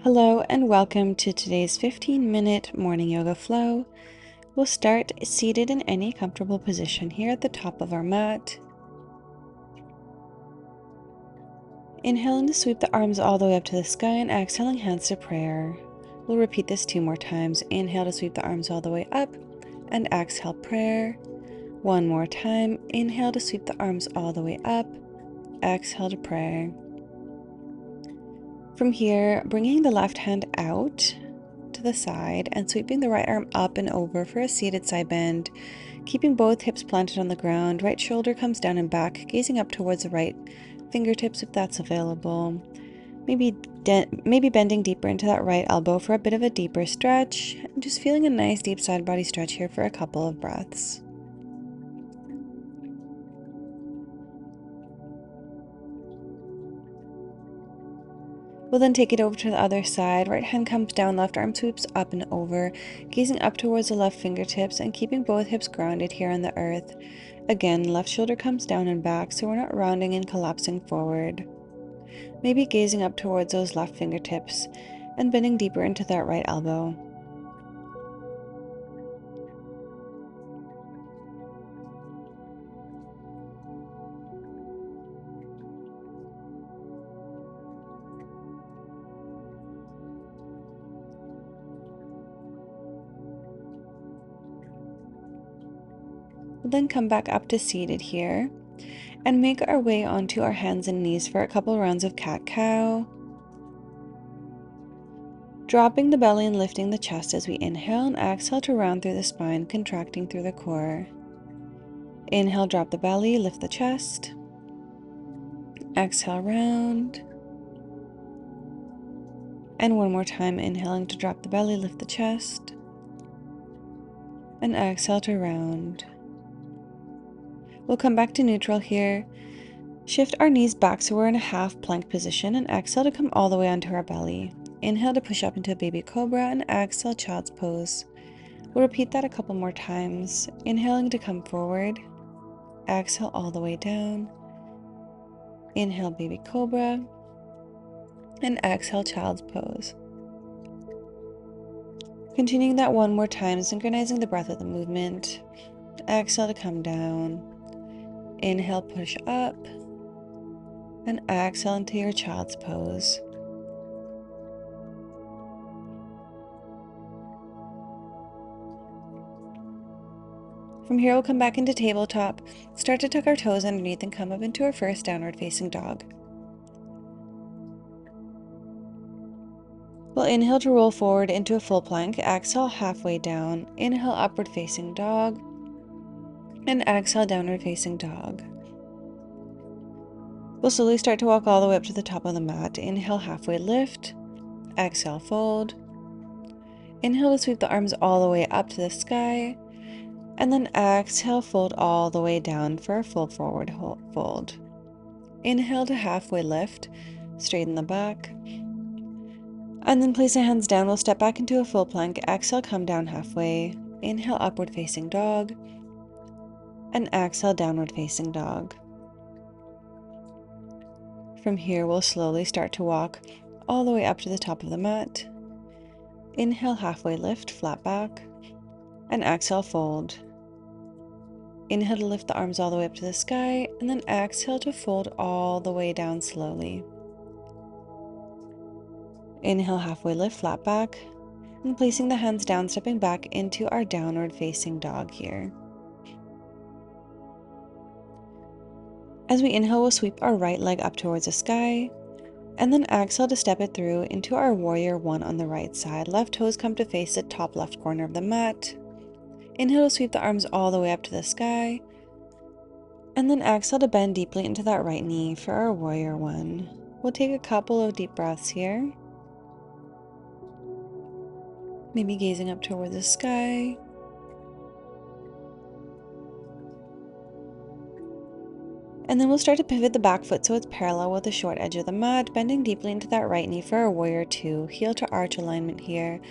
Hello and welcome to today's 15-minute morning yoga flow. We'll start seated in any comfortable position here at the top of our mat. Inhaling to sweep the arms all the way up to the sky and exhaling hands to prayer. We'll repeat this 2 more times. Inhale to sweep the arms all the way up and exhale prayer. 1 more time. Inhale to sweep the arms all the way up. Exhale to prayer. From here, bringing the left hand out to the side and sweeping the right arm up and over for a seated side bend, keeping both hips planted on the ground. Right shoulder comes down and back, gazing up towards the right fingertips if that's available. Maybe bending deeper into that right elbow for a bit of a deeper stretch. Just feeling a nice deep side body stretch here for a couple of breaths. We'll then take it over to the other side. Right hand comes down, left arm sweeps up and over, gazing up towards the left fingertips and keeping both hips grounded here on the earth. Again, left shoulder comes down and back, so we're not rounding and collapsing forward. Maybe gazing up towards those left fingertips and bending deeper into that right elbow. We'll then come back up to seated here and make our way onto our hands and knees for a couple rounds of cat-cow. Dropping the belly and lifting the chest as we inhale and exhale to round through the spine, contracting through the core. Inhale, drop the belly, lift the chest. Exhale, round. And one more time, inhaling to drop the belly, lift the chest. And exhale to round. We'll come back to neutral here. Shift our knees back so we're in a half plank position and exhale to come all the way onto our belly. Inhale to push up into a baby cobra and exhale child's pose. We'll repeat that a couple more times. Inhaling to come forward. Exhale all the way down. Inhale baby cobra. And exhale child's pose. Continuing that one more time, synchronizing the breath with the movement. Exhale to come down. Inhale, push up. And exhale into your child's pose. From here, we'll come back into tabletop, start to tuck our toes underneath and come up into our first downward facing dog. We'll inhale to roll forward into a full plank, exhale halfway down, inhale upward facing dog, and exhale downward facing dog. We'll slowly start to walk all the way up to the top of the mat. Inhale, halfway lift, exhale, fold. Inhale to sweep the arms all the way up to the sky, and then exhale, fold all the way down for a full forward fold. Inhale to halfway lift, straighten the back. And then place the hands down. We'll step back into a full plank. Exhale, come down halfway. Inhale, upward facing dog. And exhale, downward facing dog. From here, we'll slowly start to walk all the way up to the top of the mat. Inhale, halfway lift, flat back. And exhale, fold. Inhale to lift the arms all the way up to the sky. And then exhale to fold all the way down slowly. Inhale, halfway lift, flat back, and placing the hands down, stepping back into our downward facing dog here. As we inhale, we'll sweep our right leg up towards the sky, and then exhale to step it through into our warrior one on the right side. Left toes come to face the top left corner of the mat. Inhale to sweep the arms all the way up to the sky, and then exhale to bend deeply into that right knee for our warrior one. We'll take a couple of deep breaths here. Maybe gazing up towards the sky. And then we'll start to pivot the back foot so it's parallel with the short edge of the mat, bending deeply into that right knee for our warrior two. Heel to arch alignment here.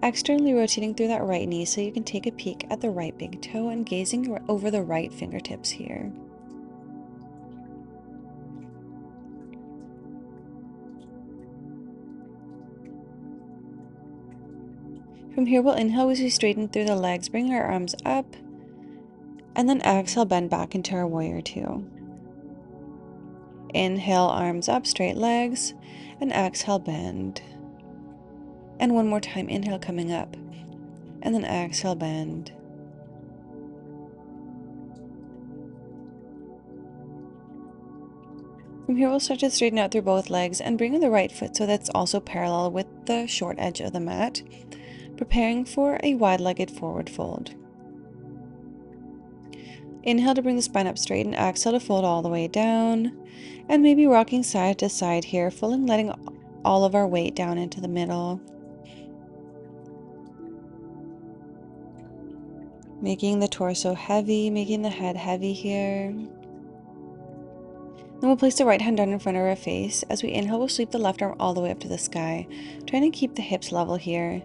Externally rotating through that right knee so you can take a peek at the right big toe and gazing over the right fingertips here. From here, we'll inhale as we straighten through the legs, bring our arms up, and then exhale, bend back into our warrior two. Inhale, arms up, straight legs, and exhale, bend. And one more time, inhale, coming up, and then exhale, bend. From here, we'll start to straighten out through both legs and bring in the right foot so that's also parallel with the short edge of the mat, preparing for a wide-legged forward fold. Inhale to bring the spine up straight and exhale to fold all the way down, and maybe rocking side to side here, fully letting all of our weight down into the middle. Making the torso heavy, making the head heavy here. Then we'll place the right hand down in front of our face. As we inhale, we'll sweep the left arm all the way up to the sky, trying to keep the hips level here.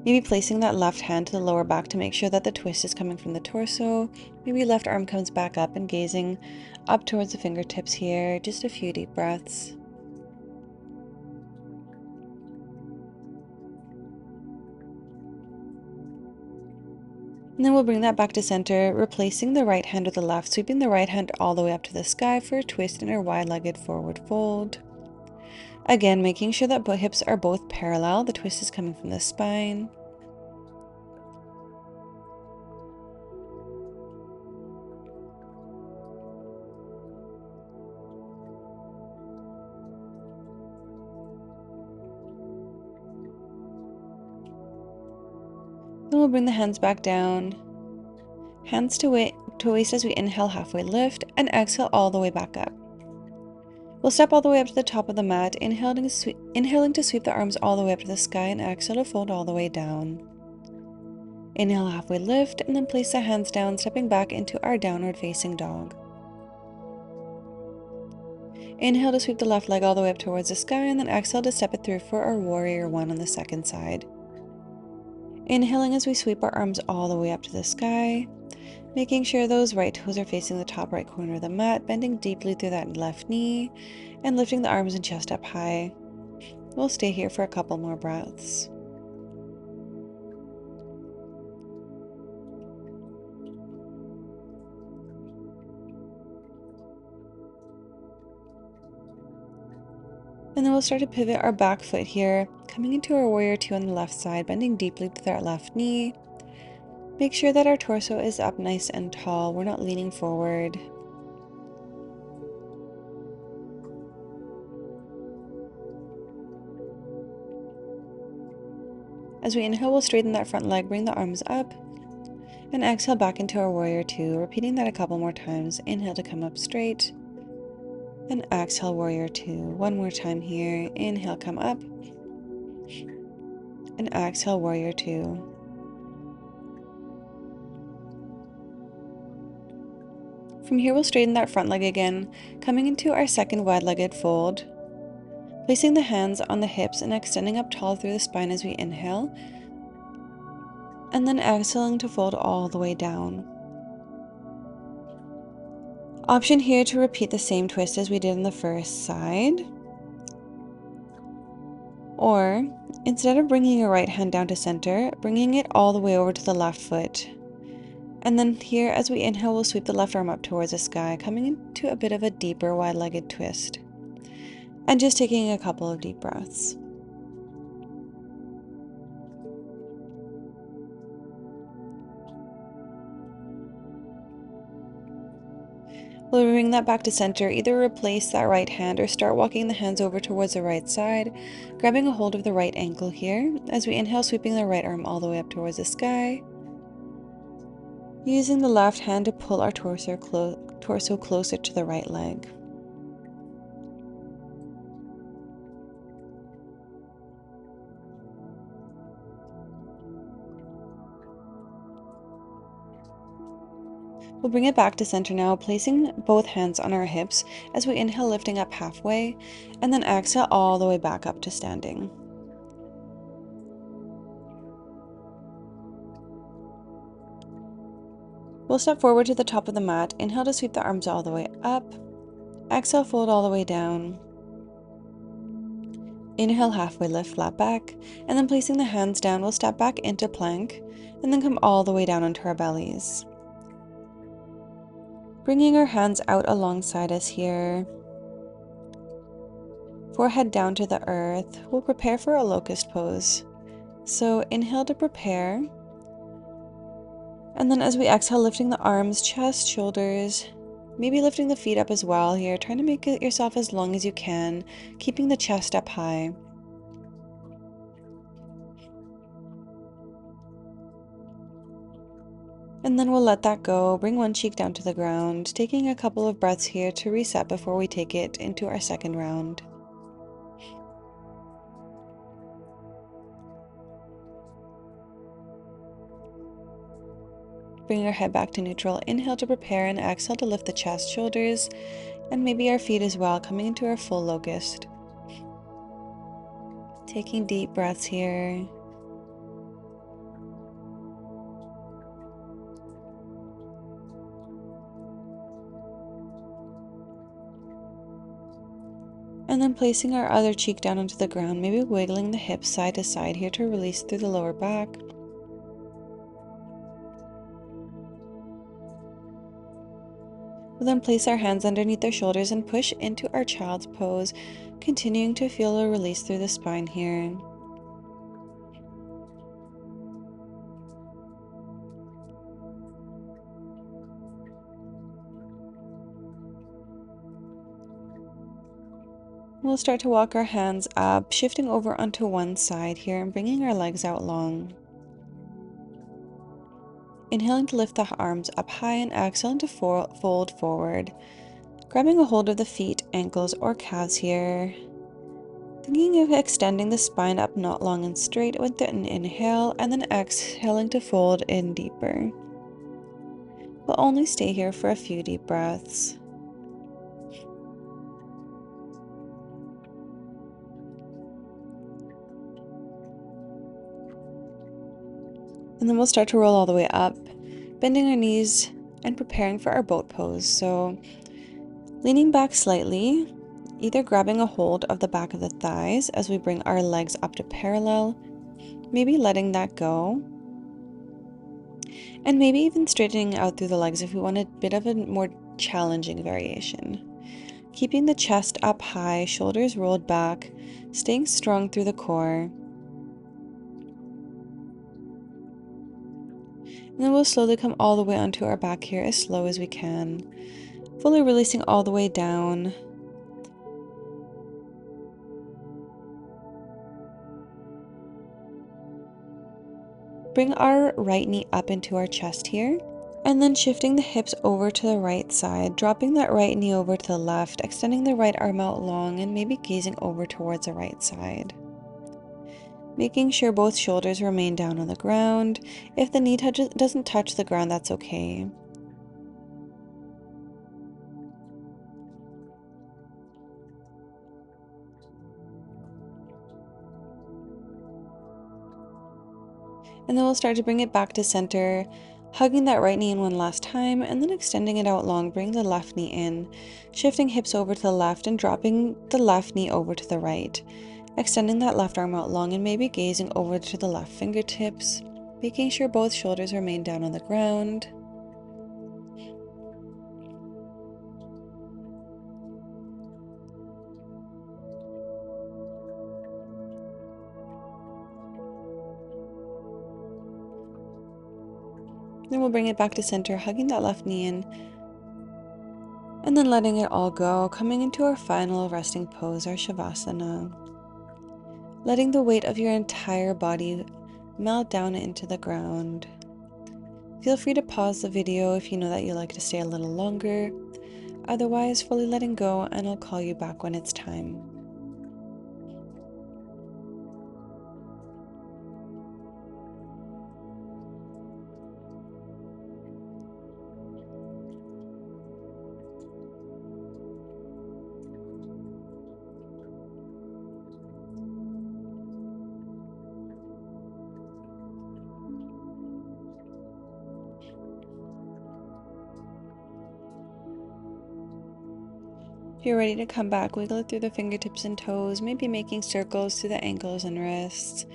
Maybe placing that left hand to the lower back to make sure that the twist is coming from the torso. Maybe left arm comes back up and gazing up towards the fingertips here. Just a few deep breaths. And then we'll bring that back to center, replacing the right hand with the left, sweeping the right hand all the way up to the sky for a twist in our wide-legged forward fold. Again, making sure that both hips are both parallel. The twist is coming from the spine. Then we'll bring the hands back down. Hands to waist as we inhale, halfway lift, and exhale all the way back up. We'll step all the way up to the top of the mat, inhaling to sweep the arms all the way up to the sky, and exhale to fold all the way down. Inhale, halfway lift, and then place the hands down, stepping back into our downward facing dog. Inhale to sweep the left leg all the way up towards the sky, and then exhale to step it through for our warrior one on the second side. Inhaling as we sweep our arms all the way up to the sky, making sure those right toes are facing the top right corner of the mat, bending deeply through that left knee, and lifting the arms and chest up high. We'll stay here for a couple more breaths. And then we'll start to pivot our back foot here, coming into our warrior two on the left side, bending deeply with our left knee. Make sure that our torso is up nice and tall. We're not leaning forward. As we inhale, we'll straighten that front leg, bring the arms up, and exhale back into our warrior two, repeating that a couple more times. Inhale to come up straight, and exhale, warrior two. One more time here. Inhale, come up, and exhale, warrior two. From here, we'll straighten that front leg again, coming into our second wide-legged fold, placing the hands on the hips and extending up tall through the spine as we inhale, and then exhaling to fold all the way down. Option here to repeat the same twist as we did on the first side, or instead of bringing your right hand down to center, bringing it all the way over to the left foot. And then here, as we inhale, we'll sweep the left arm up towards the sky, coming into a bit of a deeper wide-legged twist. And just taking a couple of deep breaths. We'll bring that back to center, either replace that right hand or start walking the hands over towards the right side, grabbing a hold of the right ankle here. As we inhale, sweeping the right arm all the way up towards the sky. Using the left hand to pull our torso closer to the right leg. We'll bring it back to center now, placing both hands on our hips as we inhale, lifting up halfway, and then exhale all the way back up to standing. We'll step forward to the top of the mat, inhale to sweep the arms all the way up, exhale, fold all the way down. Inhale, halfway lift, flat back, and then placing the hands down, we'll step back into plank, and then come all the way down onto our bellies. Bringing our hands out alongside us here. Forehead down to the earth, we'll prepare for a locust pose. So inhale to prepare, and then as we exhale, lifting the arms, chest, shoulders, maybe lifting the feet up as well here, trying to make it yourself as long as you can, keeping the chest up high. And then we'll let that go, bring one cheek down to the ground, taking a couple of breaths here to reset before we take it into our second round. Bring our head back to neutral, inhale to prepare, and exhale to lift the chest, shoulders, and maybe our feet as well, coming into our full locust. Taking deep breaths here. And then placing our other cheek down onto the ground, maybe wiggling the hips side to side here to release through the lower back. We'll then place our hands underneath our shoulders and push into our child's pose, continuing to feel a release through the spine here. We'll start to walk our hands up, shifting over onto one side here and bringing our legs out long. Inhaling to lift the arms up high and exhaling to fold forward. Grabbing a hold of the feet, ankles, or calves here. Thinking of extending the spine up not long and straight with an inhale, and then exhaling to fold in deeper. We'll only stay here for a few deep breaths. And then we'll start to roll all the way up, bending our knees and preparing for our boat pose. So leaning back slightly, either grabbing a hold of the back of the thighs as we bring our legs up to parallel, maybe letting that go, and maybe even straightening out through the legs if we want a bit of a more challenging variation. Keeping the chest up high, shoulders rolled back, staying strong through the core. And then we'll slowly come all the way onto our back here as slow as we can, fully releasing all the way down. Bring our right knee up into our chest here, and then shifting the hips over to the right side, dropping that right knee over to the left, extending the right arm out long, and maybe gazing over towards the right side. Making sure both shoulders remain down on the ground. If the knee doesn't touch the ground, that's okay. And then we'll start to bring it back to center, hugging that right knee in one last time, and then extending it out long, bring the left knee in, shifting hips over to the left and dropping the left knee over to the right, extending that left arm out long and maybe gazing over to the left fingertips, making sure both shoulders remain down on the ground. Then we'll bring it back to center, hugging that left knee in, and then letting it all go, coming into our final resting pose, our Shavasana. Letting the weight of your entire body melt down into the ground. Feel free to pause the video if you know that you like to stay a little longer. Otherwise, fully letting go, and I'll call you back when it's time. you're ready to come back, wiggle it through the fingertips and toes, maybe making circles through the ankles and wrists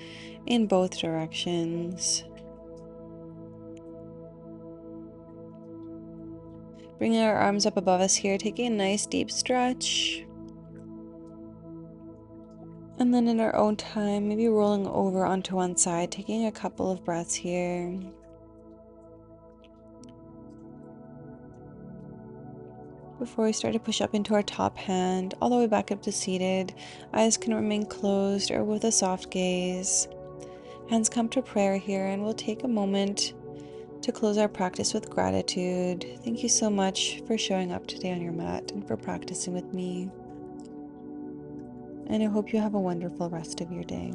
in both directions. Bringing our arms up above us here, taking a nice deep stretch. And then in our own time, maybe rolling over onto one side, taking a couple of breaths here. Before we start to push up into our top hand, all the way back up to seated, eyes can remain closed or with a soft gaze. Hands come to prayer here, and we'll take a moment to close our practice with gratitude. Thank you so much for showing up today on your mat and for practicing with me. And I hope you have a wonderful rest of your day.